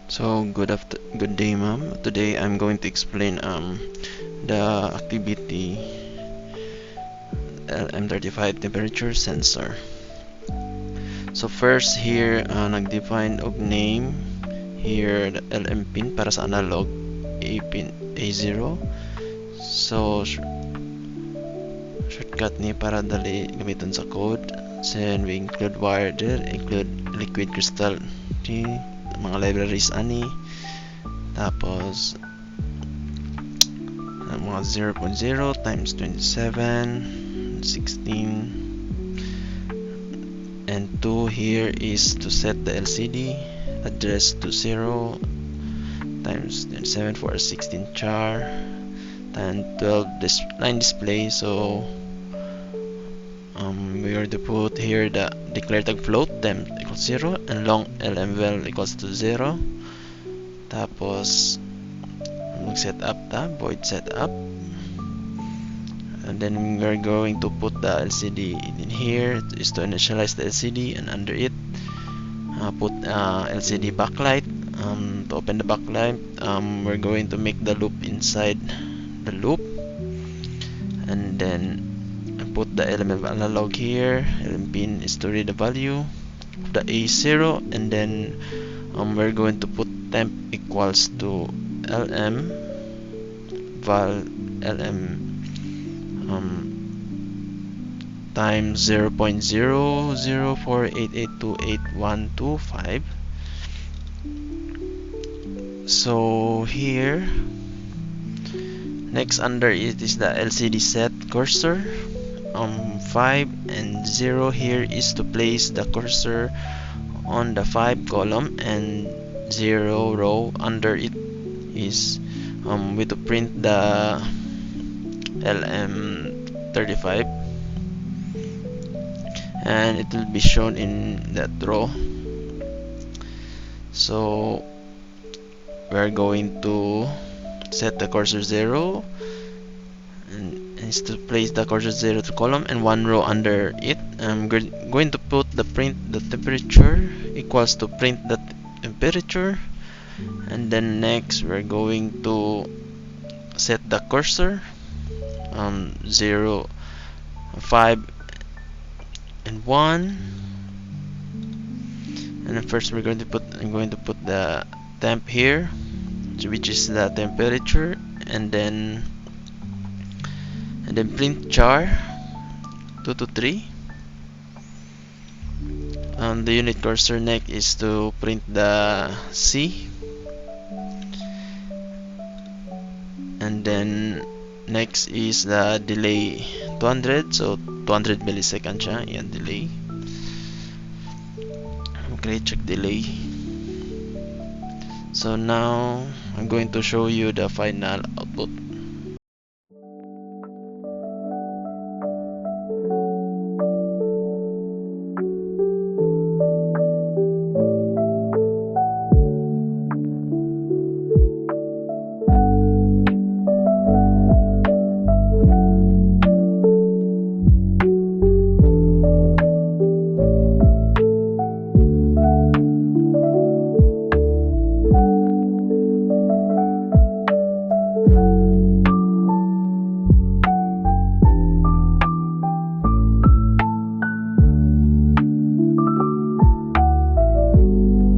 So good day, ma'am. Today I'm going to explain the activity LM35 temperature sensor. So first here nag-define og name here the LM pin para sa analog, A pin A0. So shortcut ni para dali gamiton sa code. Then we include wire there, include liquid crystal, mga libraries ani. Tapos mga 0.0 times 27 16 and 2 here is to set the LCD address to 0 times 27 for a 16 char and 12 line display. So we are to put here the declare tag float temp equals 0 and long LMVAL equals to 0. Tapos mag-set up void setup, and then we are going to put the LCD in here is to initialize the LCD, and under it put LCD backlight. To open the backlight, we're going to make the loop inside the loop, and then put the element of analog here. LM pin is to read the value of the A0, and then we're going to put temp equals to LM val LM times 0.0048828125. So here next under it is the LCD set cursor. 5 and 0 here is to place the cursor on the 5 column, and 0 row under it is we to print the LM35, and it will be shown in that row. So we're going to set the cursor 0, and is to place the cursor 0 to column and 1 row under it. I'm going to put the print the temperature equals to print the temperature, and then next we're going to set the cursor 0 5 and 1, and then first I'm going to put the temp here, which is the temperature, and then print char 2 to 3. The unit cursor next is to print the C, and then next is the delay 200, so 200 milliseconds siya, yan delay. Okay, check delay. So now I'm going to show you the final output.